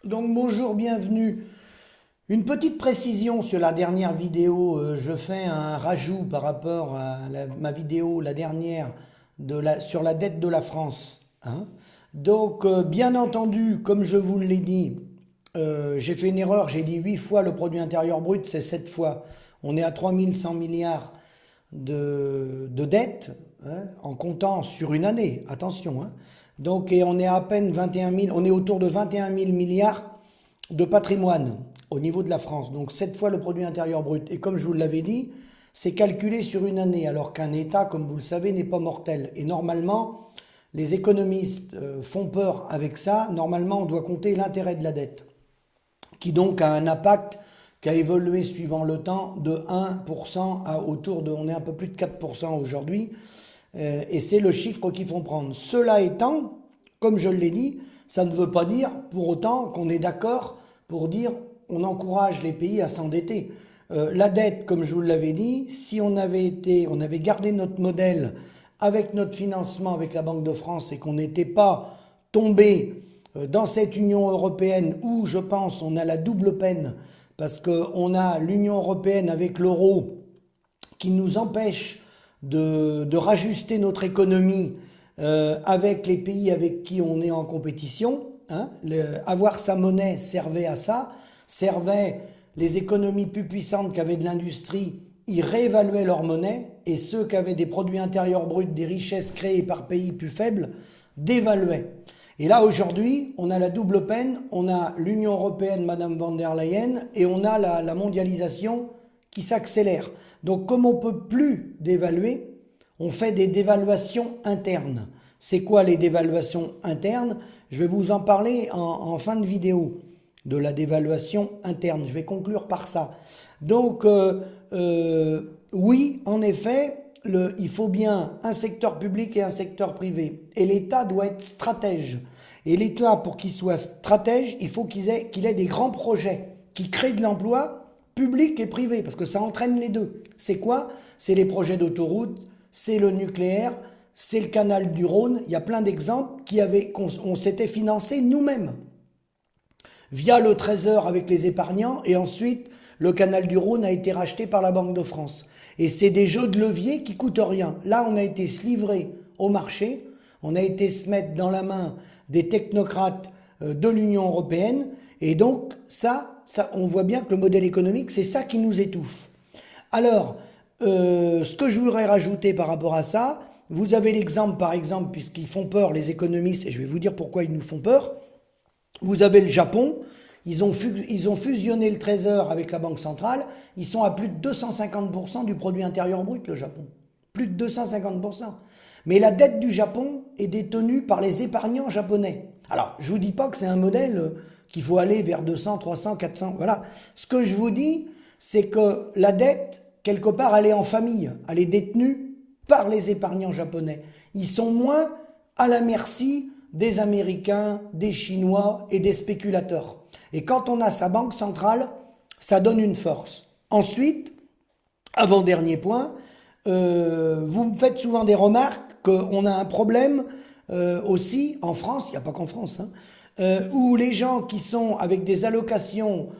Donc bonjour, bienvenue. Une petite précision sur la dernière vidéo. Je fais un rajout par rapport à ma vidéo, la dernière, sur la dette de la France, hein. Donc bien entendu, comme je vous l'ai dit, j'ai fait une erreur, j'ai dit 8 fois le produit intérieur brut, c'est 7 fois. On est à 3100 milliards de dettes, hein, en comptant sur une année, attention, hein. Donc, et on est à peine 21 000, on est autour de 21 000 milliards de patrimoine au niveau de la France. Donc 7 fois le produit intérieur brut. Et comme je vous l'avais dit, c'est calculé sur une année, alors qu'un État, comme vous le savez, n'est pas mortel. Et normalement, les économistes font peur avec ça. Normalement, on doit compter l'intérêt de la dette, qui donc a un impact qui a évolué suivant le temps de 1% à autour de, on est un peu plus de 4% aujourd'hui, et c'est le chiffre qu'ils font prendre. Cela étant, comme je l'ai dit, ça ne veut pas dire pour autant qu'on est d'accord pour dire on encourage les pays à s'endetter. La dette, comme je vous l'avais dit, si on avait gardé notre modèle avec notre financement avec la Banque de France et qu'on n'était pas tombé dans cette Union européenne où, je pense, on a la double peine parce qu'on a l'Union européenne avec l'euro qui nous empêche de rajuster notre économie avec les pays avec qui on est en compétition, hein. Avoir sa monnaie servait à ça, servait les économies plus puissantes qui avaient de l'industrie, ils réévaluaient leur monnaie, et ceux qui avaient des produits intérieurs bruts, des richesses créées par pays plus faibles, dévaluaient. Et là, aujourd'hui, on a la double peine, on a l'Union européenne, Madame von der Leyen, et on a la mondialisation qui s'accélère. Donc, comme on ne peut plus dévaluer, on fait des dévaluations internes. C'est quoi les dévaluations internes? Je vais vous en parler en fin de vidéo, de la dévaluation interne. Je vais conclure par ça. Donc, oui, en effet, il faut bien un secteur public et un secteur privé. Et l'État doit être stratège. Et l'État, pour qu'il soit stratège, il faut qu'il ait des grands projets qui créent de l'emploi public et privé, parce que ça entraîne les deux. C'est quoi? C'est les projets d'autoroute, c'est le nucléaire, c'est le canal du Rhône. Il y a plein d'exemples qu'on s'était financé nous-mêmes via le Trésor avec les épargnants, et ensuite le canal du Rhône a été racheté par la Banque de France. Et c'est des jeux de levier qui coûtent rien. Là, on a été se livrer au marché, on a été se mettre dans la main des technocrates de l'Union européenne, et donc ça, on voit bien que le modèle économique, c'est ça qui nous étouffe. Alors, ce que je voudrais rajouter par rapport à ça, vous avez l'exemple, par exemple, puisqu'ils font peur, les économistes, et je vais vous dire pourquoi ils nous font peur. Vous avez le Japon, ils ont fusionné le Trésor avec la Banque centrale, ils sont à plus de 250% du produit intérieur brut, le Japon. Plus de 250%. Mais la dette du Japon est détenue par les épargnants japonais. Alors, je ne vous dis pas que c'est un modèle qu'il faut aller vers 200, 300, 400, voilà. Ce que je vous dis, c'est que la dette, quelque part, elle est en famille, elle est détenue par les épargnants japonais. Ils sont moins à la merci des Américains, des Chinois et des spéculateurs. Et quand on a sa banque centrale, ça donne une force. Ensuite, avant-dernier point, vous me faites souvent des remarques qu'on a un problème aussi en France, il n'y a pas qu'en France, hein, où les gens qui sont avec des allocations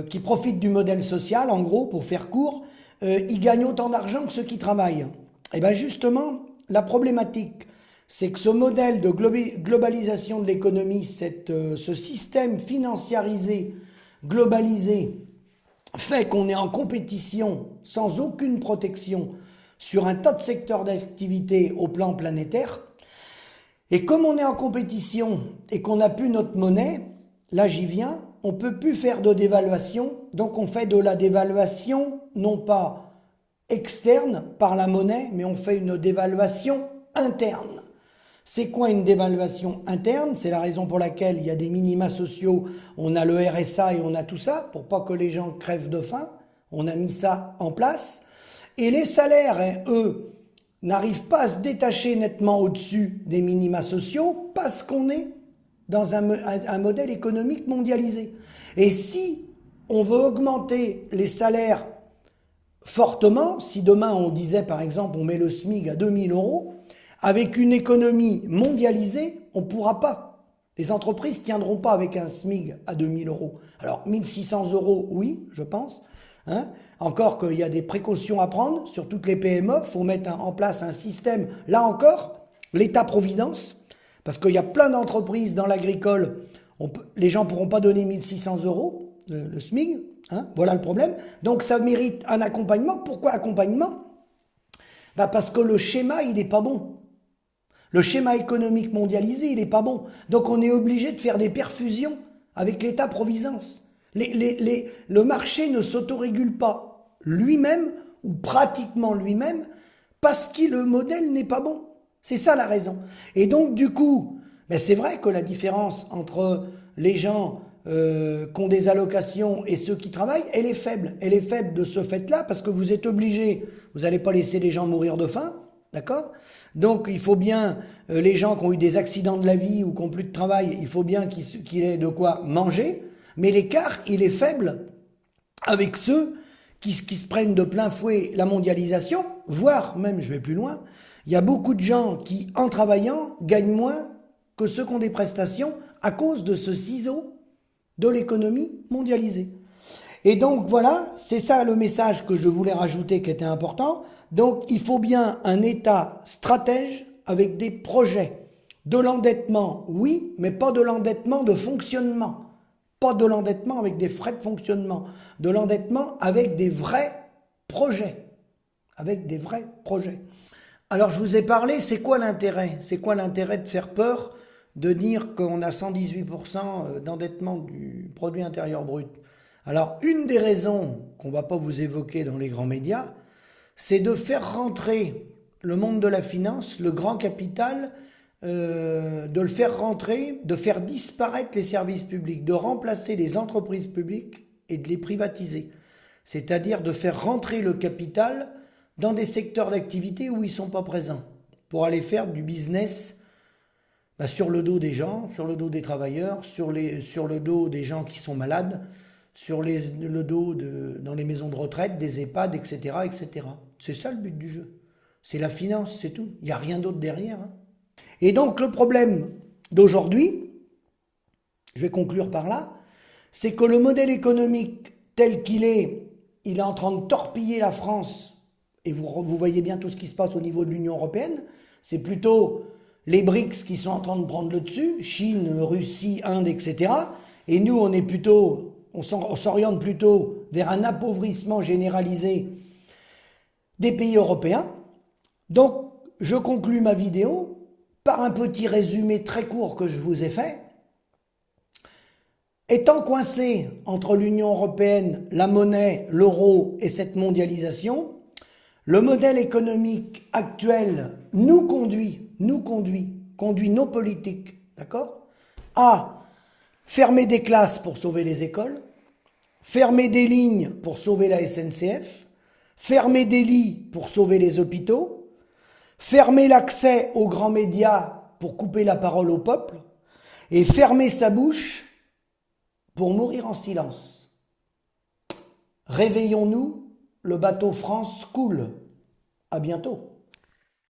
qui profitent du modèle social, en gros, pour faire court, ils gagnent autant d'argent que ceux qui travaillent. Et bien justement, la problématique, c'est que ce modèle de globalisation de l'économie, ce système financiarisé, globalisé, fait qu'on est en compétition sans aucune protection sur un tas de secteurs d'activité au plan planétaire. Et comme on est en compétition et qu'on n'a plus notre monnaie, là j'y viens, on ne peut plus faire de dévaluation, donc on fait de la dévaluation non pas externe par la monnaie, mais on fait une dévaluation interne. C'est quoi une dévaluation interne? C'est la raison pour laquelle il y a des minima sociaux, on a le RSA et on a tout ça, pour pas que les gens crèvent de faim. On a mis ça en place. Et les salaires, hein, eux, n'arrivent pas à se détacher nettement au-dessus des minima sociaux parce qu'on est dans un modèle économique mondialisé. Et si on veut augmenter les salaires fortement, si demain on disait par exemple on met le SMIC à 2000 €, avec une économie mondialisée, on ne pourra pas. Les entreprises ne tiendront pas avec un SMIC à 2000 euros. Alors, 1600 euros, oui, je pense. Hein. Encore qu'il y a des précautions à prendre sur toutes les PME. Il faut mettre en place un système, là encore, l'État-providence. Parce qu'il y a plein d'entreprises dans l'agricole. Les gens ne pourront pas donner 1600 euros, le SMIC. Hein, voilà le problème. Donc, ça mérite un accompagnement. Pourquoi accompagnement? Parce que le schéma, il n'est pas bon. Le schéma économique mondialisé, il n'est pas bon. Donc on est obligé de faire des perfusions avec l'État-providence. Le marché ne s'autorégule pas lui-même, ou pratiquement lui-même, parce que le modèle n'est pas bon. C'est ça la raison. Et donc du coup, c'est vrai que la différence entre les gens qui ont des allocations et ceux qui travaillent, elle est faible. Elle est faible de ce fait-là, parce que vous êtes obligé, vous n'allez pas laisser les gens mourir de faim, d'accord ? Donc il faut bien, les gens qui ont eu des accidents de la vie ou qui n'ont plus de travail, il faut bien qu'il ait de quoi manger, mais l'écart, il est faible avec ceux qui se prennent de plein fouet la mondialisation, voire même, je vais plus loin, il y a beaucoup de gens qui, en travaillant, gagnent moins que ceux qui ont des prestations à cause de ce ciseau de l'économie mondialisée. Et donc voilà, c'est ça le message que je voulais rajouter qui était important. Donc il faut bien un État stratège avec des projets. De l'endettement, oui, mais pas de l'endettement de fonctionnement. Pas de l'endettement avec des frais de fonctionnement. De l'endettement avec des vrais projets. Avec des vrais projets. Alors je vous ai parlé, c'est quoi l'intérêt? C'est quoi l'intérêt de faire peur, de dire qu'on a 118% d'endettement du produit intérieur brut? Alors une des raisons qu'on ne va pas vous évoquer dans les grands médias, c'est de faire rentrer le monde de la finance, le grand capital, de le faire rentrer, de faire disparaître les services publics, de remplacer les entreprises publiques et de les privatiser. C'est-à-dire de faire rentrer le capital dans des secteurs d'activité où ils ne sont pas présents, pour aller faire du business sur le dos des gens, sur le dos des travailleurs, sur le dos des gens qui sont malades, sur le dos dans les maisons de retraite, des EHPAD, etc., etc. C'est ça le but du jeu. C'est la finance, c'est tout. Il n'y a rien d'autre derrière. Hein. Et donc le problème d'aujourd'hui, je vais conclure par là, c'est que le modèle économique tel qu'il est, il est en train de torpiller la France. Et vous voyez bien tout ce qui se passe au niveau de l'Union européenne. C'est plutôt les BRICS qui sont en train de prendre le dessus, Chine, Russie, Inde, etc. Et nous, on s'oriente plutôt vers un appauvrissement généralisé des pays européens. Donc, je conclus ma vidéo par un petit résumé très court que je vous ai fait. Étant coincé entre l'Union européenne, la monnaie, l'euro et cette mondialisation, le modèle économique actuel conduit nos politiques, d'accord, à fermer des classes pour sauver les écoles, fermer des lignes pour sauver la SNCF, fermer des lits pour sauver les hôpitaux, fermer l'accès aux grands médias pour couper la parole au peuple, et fermer sa bouche pour mourir en silence. Réveillons-nous, le bateau France coule. À bientôt.